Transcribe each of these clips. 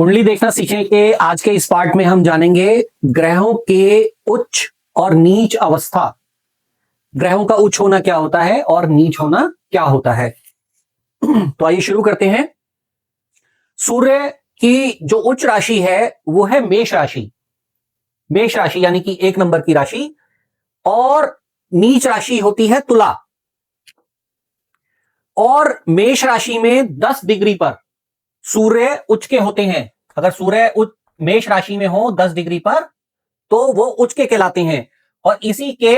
कुंडली देखना सीखने के आज के इस पार्ट में हम जानेंगे ग्रहों के उच्च और नीच अवस्था। ग्रहों का उच्च होना क्या होता है और नीच होना क्या होता है। तो आइए शुरू करते हैं। सूर्य की जो उच्च राशि है वो है मेष राशि। मेष राशि यानी कि 1 नंबर की राशि, और नीच राशि होती है तुला। और मेष राशि में 10 डिग्री पर सूर्य उच्च के होते हैं। अगर सूर्य मेष राशि में हो 10 डिग्री पर तो वो उच्च के कहलाते हैं। और इसी के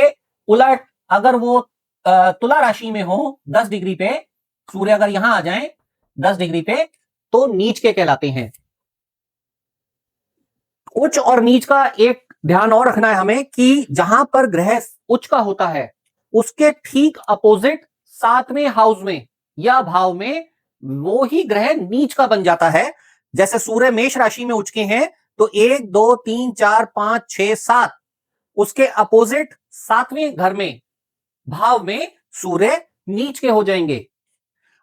उलट अगर वो तुला राशि में हो 10 डिग्री पे, सूर्य अगर यहां आ जाए 10 डिग्री पे तो नीच के कहलाते हैं। उच्च और नीच का एक ध्यान और रखना है हमें कि जहां पर ग्रह उच्च का होता है उसके ठीक अपोजिट 7वें हाउस में या भाव में वो ही ग्रह नीच का बन जाता है। जैसे सूर्य मेष राशि में उच्च के हैं तो 1 2 3 4 5 6 7 उसके अपोजिट 7वें घर में भाव में सूर्य नीच के हो जाएंगे।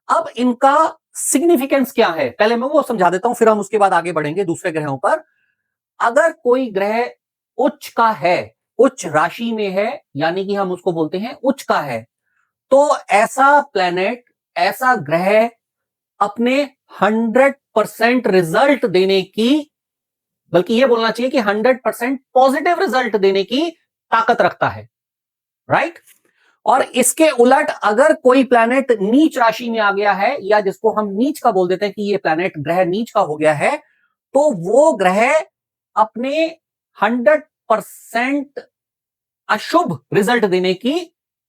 अब इनका सिग्निफिकेंस क्या है पहले मैं वो समझा देता हूं, फिर हम उसके बाद आगे बढ़ेंगे दूसरे ग्रहों पर। अगर कोई ग्रह उच्च का है, उच्च राशि में है, यानी कि हम उसको बोलते हैं उच्च का है, तो ऐसा प्लैनेट, ऐसा ग्रह अपने 100% रिजल्ट देने की, बल्कि यह बोलना चाहिए कि 100% पॉजिटिव रिजल्ट देने की ताकत रखता है, राइट। और इसके उलट अगर कोई प्लैनेट नीच राशि में आ गया है, या जिसको हम नीच का बोल देते हैं कि यह प्लैनेट ग्रह नीच का हो गया है, तो वो ग्रह अपने 100% अशुभ रिजल्ट देने की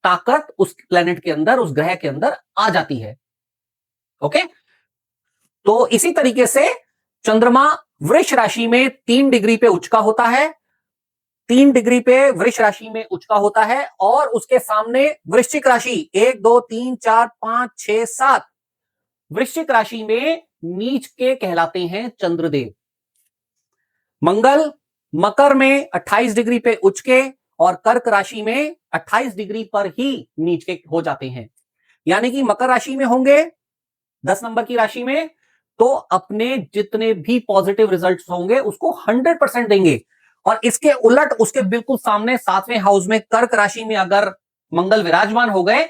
ताकत उस प्लैनेट के अंदर, उस ग्रह के अंदर आ जाती है। ओके, तो इसी तरीके से चंद्रमा वृष राशि में 3 डिग्री पे उच्च का होता है। 3 डिग्री पे वृष राशि में उच्च का होता है, और उसके सामने वृश्चिक राशि 1 2 3 4 5 6 7 वृश्चिक राशि में नीच के कहलाते हैं चंद्रदेव। मंगल मकर में 28 डिग्री पे उच्च के, और कर्क राशि में 28 डिग्री पर ही नीच के हो जाते हैं। यानी कि मकर राशि में होंगे 10 नंबर की राशि में, तो अपने जितने भी पॉजिटिव रिजल्ट्स होंगे उसको 100% देंगे। और इसके उलट उसके बिल्कुल सामने 7वें हाउस में कर्क राशि में अगर मंगल विराजमान हो गए,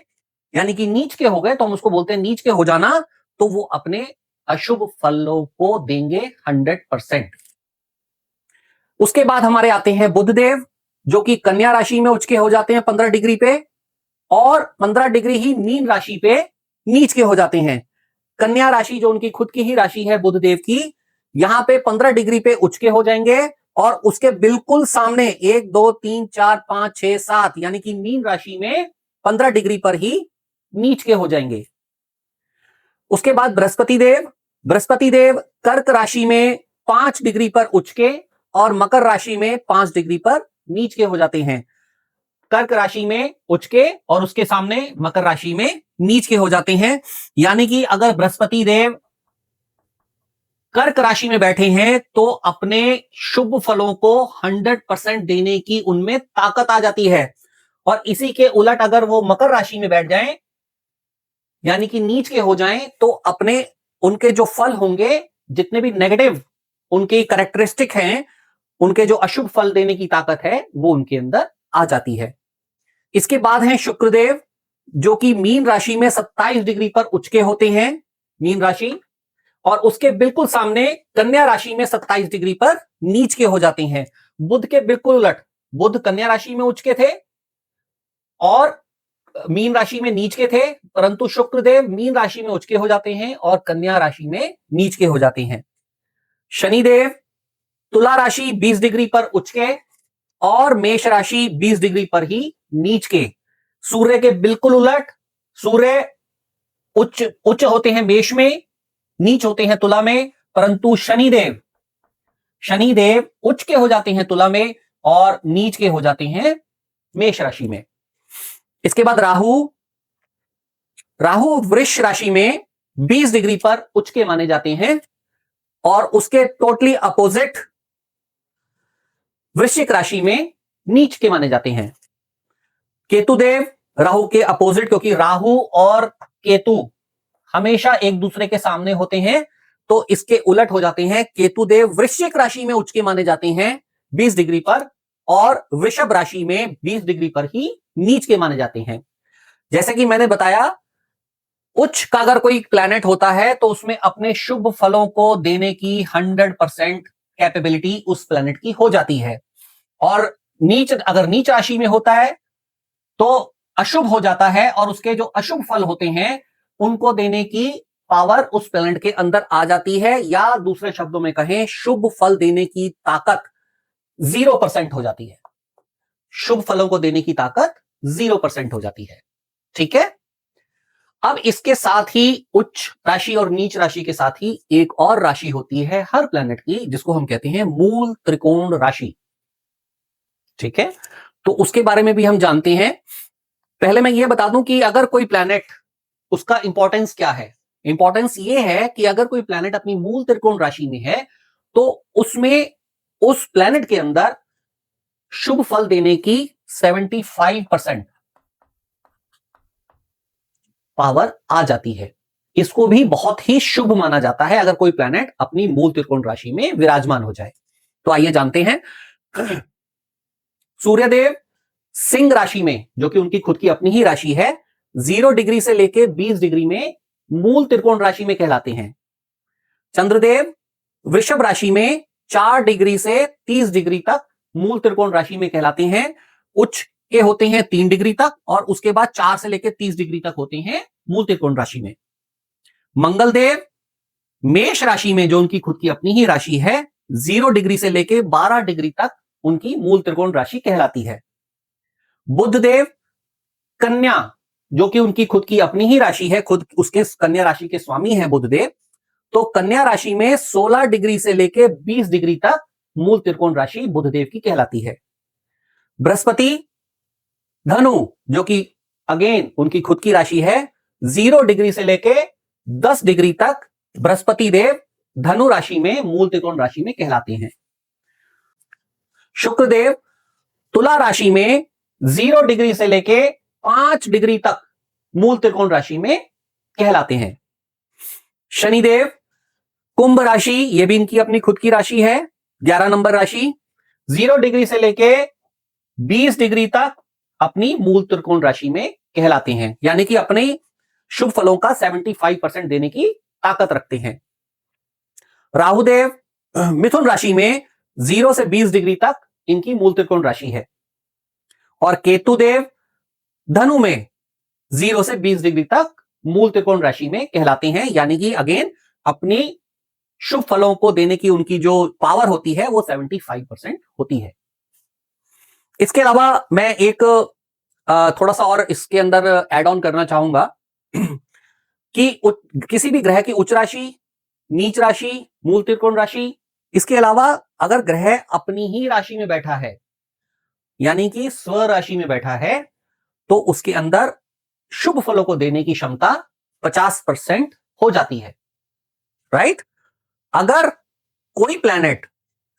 यानी कि नीच के हो गए, तो हम उसको बोलते हैं नीच के हो जाना, तो वो अपने अशुभ फलों को देंगे 100%। उसके बाद हमारे आते हैं बुध देव, जो कि कन्या राशि में उच्च के हो जाते हैं 15 डिग्री पे, और 15 डिग्री ही मीन राशि पे नीच के हो जाते हैं। कन्या राशि जो उनकी खुद की ही राशि है बुध देव की, यहां पे 15 डिग्री पे उच्च के हो जाएंगे, और उसके बिल्कुल सामने 1 2 3 4 5 6 7 यानी कि मीन राशि में 15 डिग्री पर ही नीच के हो जाएंगे। उसके बाद बृहस्पति देव, बृहस्पति देव कर्क राशि में 5 डिग्री पर उच्च के, और मकर राशि में 5 डिग्री पर नीच के हो जाते हैं। कर्क राशि में उच्च के और उसके सामने मकर राशि में नीच के हो जाते हैं। यानी कि अगर बृहस्पति देव कर्क राशि में बैठे हैं तो अपने शुभ फलों को 100% देने की उनमें ताकत आ जाती है। और इसी के उलट अगर वो मकर राशि में बैठ जाएं, यानी कि नीच के हो जाएं, तो अपने उनके जो फल होंगे, जितने भी नेगेटिव उनकी कैरेक्टरिस्टिक हैं, उनके जो अशुभ फल देने की ताकत है वो उनके अंदर आ जाती है। इसके बाद हैं शुक्रदेव, जो कि मीन राशि में 27 डिग्री पर उच्च के होते हैं, मीन राशि, और उसके बिल्कुल सामने कन्या राशि में 27 डिग्री पर नीच के हो जाते हैं। बुध के बिल्कुल उलट, बुध कन्या राशि में उच्च के थे और मीन राशि में नीच के थे, परंतु शुक्रदेव मीन राशि में उच्च के हो जाते हैं और कन्या राशि में नीच के हो जाते हैं। शनिदेव तुला राशि 20 डिग्री पर उच्च के, और मेष राशि 20 डिग्री पर ही नीच के। सूर्य के बिल्कुल उलट, सूर्य उच्च उच्च होते हैं मेष में, नीच होते हैं तुला में, परंतु शनिदेव उच्च के हो जाते हैं तुला में और नीच के हो जाते हैं मेष राशि में। इसके बाद राहु वृष राशि में 20 डिग्री पर उच्च के माने जाते हैं, और उसके टोटली अपोजिट वृश्चिक राशि में नीच के माने जाते हैं। केतुदेव राहु के अपोजिट, क्योंकि राहु और केतु हमेशा एक दूसरे के सामने होते हैं, तो इसके उलट हो जाते हैं। केतुदेव वृश्चिक राशि में उच्च के माने जाते हैं 20 डिग्री पर, और वृषभ राशि में 20 डिग्री पर ही नीच के माने जाते हैं। जैसे कि मैंने बताया, उच्च का अगर कोई प्लैनेट होता है तो उसमें अपने शुभ फलों को देने की 100% कैपेबिलिटी उस प्लैनेट की हो जाती है, और नीच अगर नीच राशि में होता है तो अशुभ हो जाता है, और उसके जो अशुभ फल होते हैं उनको देने की पावर उस प्लैनेट के अंदर आ जाती है, या दूसरे शब्दों में कहें, शुभ फल देने की ताकत 0% हो जाती है। शुभ फलों को देने की ताकत 0% हो जाती है। ठीक है। अब इसके साथ ही उच्च राशि और नीच राशि के साथ ही एक और राशि होती है हर प्लैनेट की, जिसको हम कहते हैं मूल त्रिकोण राशि। ठीक है, तो उसके बारे में भी हम जानते हैं। पहले मैं यह बता दूं कि अगर कोई प्लैनेट, उसका इंपॉर्टेंस क्या है। इंपॉर्टेंस यह है कि अगर कोई प्लैनेट अपनी मूल त्रिकोण राशि में है तो उसमें, उस प्लैनेट के अंदर शुभ फल देने की 75% पावर आ जाती है। इसको भी बहुत ही शुभ माना जाता है अगर कोई प्लैनेट अपनी मूल त्रिकोण राशि में विराजमान हो जाए। तो आइए जानते हैं। सूर्यदेव सिंह राशि में, जो कि उनकी खुद की अपनी ही राशि है, 0 डिग्री से लेकर 20 डिग्री में मूल त्रिकोण राशि में कहलाते हैं। चंद्रदेव वृषभ राशि में 4 डिग्री से 30 डिग्री तक मूल त्रिकोण राशि में कहलाते हैं। उच्च के होते हैं 3 डिग्री तक, और उसके बाद 4 से लेकर 30 डिग्री तक होते हैं मूल त्रिकोण राशि में। मंगलदेव मेष राशि में, जो उनकी खुद की अपनी ही राशि है, 0 डिग्री से लेकर 12 डिग्री तक उनकी मूल त्रिकोण राशि कहलाती है। बुधदेव कन्या, जो कि उनकी खुद की अपनी ही राशि है, खुद उसके कन्या राशि के स्वामी हैं बुधदेव, तो कन्या राशि में 16 डिग्री से लेकर 20 डिग्री तक मूल त्रिकोण राशि बुधदेव की कहलाती है। बृहस्पति धनु, जो कि अगेन उनकी खुद की राशि है, 0 डिग्री से लेकर 10 डिग्री तक बृहस्पति देव धनु राशि में मूल त्रिकोण राशि में कहलाते हैं। शुक्रदेव तुला राशि में 0 डिग्री से लेकर 5 डिग्री तक मूल त्रिकोण राशि में कहलाते हैं। शनिदेव कुंभ राशि, यह भी इनकी अपनी खुद की राशि है, 11 नंबर राशि, 0 डिग्री से लेकर 20 डिग्री तक अपनी मूल त्रिकोण राशि में कहलाते हैं, यानी कि अपने शुभ फलों का 75% देने की ताकत रखते हैं। राहुदेव मिथुन राशि में 0 से 20 डिग्री तक इनकी मूल त्रिकोण राशि है, और केतुदेव धनु में 0 से 20 डिग्री तक मूल त्रिकोण राशि में कहलाते हैं, यानी कि अगेन अपनी शुभ फलों को देने की उनकी जो पावर होती है वो 75% होती है। इसके अलावा मैं एक थोड़ा सा और इसके अंदर ऐड ऑन करना चाहूंगा कि किसी भी ग्रह की उच्च राशि, नीच राशि, मूल त्रिकोण राशि, इसके अलावा अगर ग्रह अपनी ही राशि में बैठा है, यानी कि स्व राशि में बैठा है, तो उसके अंदर शुभ फलों को देने की क्षमता 50% हो जाती है। राइट। अगर कोई प्लैनेट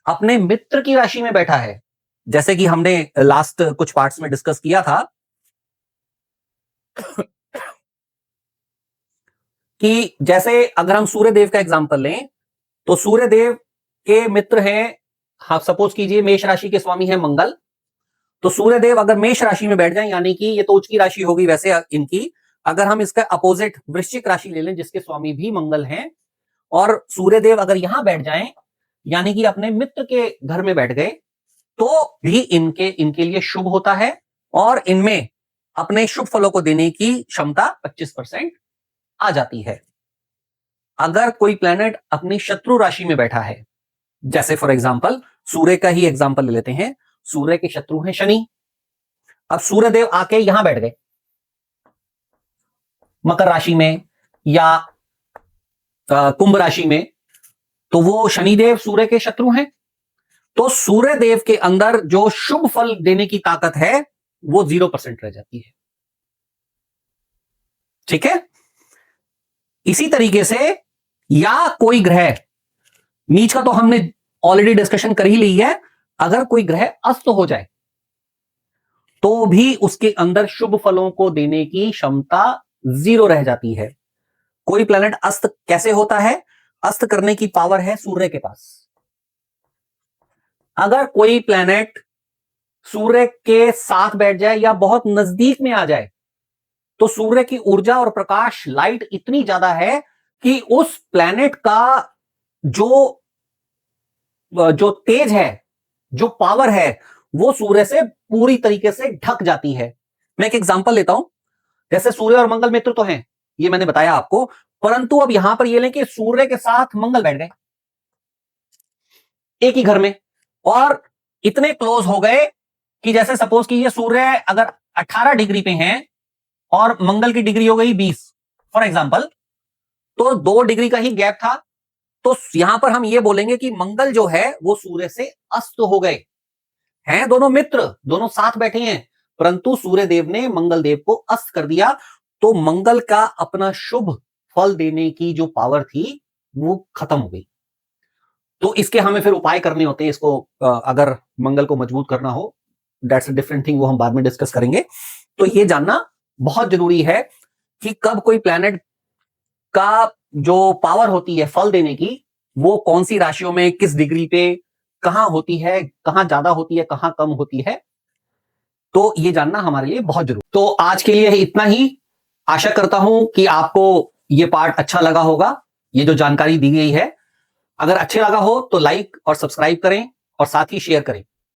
अपने मित्र की राशि में बैठा है, जैसे कि हमने लास्ट कुछ पार्ट्स में डिस्कस किया था कि जैसे अगर हम सूर्यदेव का एग्जांपल लें, तो सूर्यदेव के मित्र हैं, हाँ सपोज कीजिए मेष राशि के स्वामी है मंगल, तो सूर्यदेव अगर मेष राशि में बैठ जाएं, यानी कि ये तो उच्च की राशि होगी वैसे इनकी, अगर हम इसका अपोजिट वृश्चिक राशि ले लें जिसके स्वामी भी मंगल हैं, और सूर्यदेव अगर यहां बैठ जाएं, यानी कि अपने मित्र के घर में बैठ गए, तो भी इनके लिए शुभ होता है, और इनमें अपने शुभ फलों को देने की क्षमता 25% आ जाती है। अगर कोई प्लैनेट अपनी शत्रु राशि में बैठा है, जैसे फॉर एग्जांपल सूर्य का ही एग्जांपल ले लेते हैं, सूर्य के शत्रु हैं शनि, अब सूर्यदेव आके यहां बैठ गए मकर राशि में या कुंभ राशि में, तो वो शनिदेव सूर्य के शत्रु हैं, तो सूर्यदेव के अंदर जो शुभ फल देने की ताकत है वो 0% रह जाती है। ठीक है। इसी तरीके से, या कोई ग्रह, नीच का तो हमने ऑलरेडी डिस्कशन कर ही ली है, अगर कोई ग्रह अस्त हो जाए तो भी उसके अंदर शुभ फलों को देने की क्षमता 0 रह जाती है। कोई प्लैनेट अस्त कैसे होता है? अस्त करने की पावर है सूर्य के पास। अगर कोई प्लैनेट सूर्य के साथ बैठ जाए या बहुत नजदीक में आ जाए तो सूर्य की ऊर्जा और प्रकाश लाइट इतनी ज्यादा है कि उस प्लैनेट का जो जो तेज है, जो पावर है, वो सूर्य से पूरी तरीके से ढक जाती है। मैं एक एग्जांपल लेता हूं। जैसे सूर्य और मंगल मित्र तो हैं, ये मैंने बताया आपको, परंतु अब यहां पर ये लें कि सूर्य के साथ मंगल बैठ गए एक ही घर में और इतने क्लोज हो गए कि जैसे सपोज कि ये सूर्य अगर 18 डिग्री पे हैं और मंगल की डिग्री हो गई 20 फॉर एग्जांपल, तो 2 डिग्री का ही गैप था। तो यहां पर हम ये बोलेंगे कि मंगल जो है वो सूर्य से अस्त हो गए हैं। दोनों मित्र, दोनों साथ बैठे हैं, परंतु सूर्य देव ने मंगल देव को अस्त कर दिया। तो मंगल का अपना शुभ फल देने की जो पावर थी वो खत्म हो गई। तो इसके हमें फिर उपाय करने होते हैं। इसको अगर मंगल को मजबूत करना हो, दैट्स अ डिफरेंट थिंग, वो हम बाद में डिस्कस करेंगे। तो ये जानना बहुत जरूरी है कि कब कोई प्लैनेट का जो पावर होती है फल देने की, वो कौन सी राशियों में, किस डिग्री पे, कहां होती है, कहां ज्यादा होती है, कहां कम होती है। तो ये जानना हमारे लिए बहुत जरूरी। तो आज के लिए इतना ही। आशा करता हूं कि आपको ये पार्ट अच्छा लगा होगा, ये जो जानकारी दी गई है। अगर अच्छे लगा हो तो लाइक और सब्सक्राइब करें और साथ ही शेयर करें।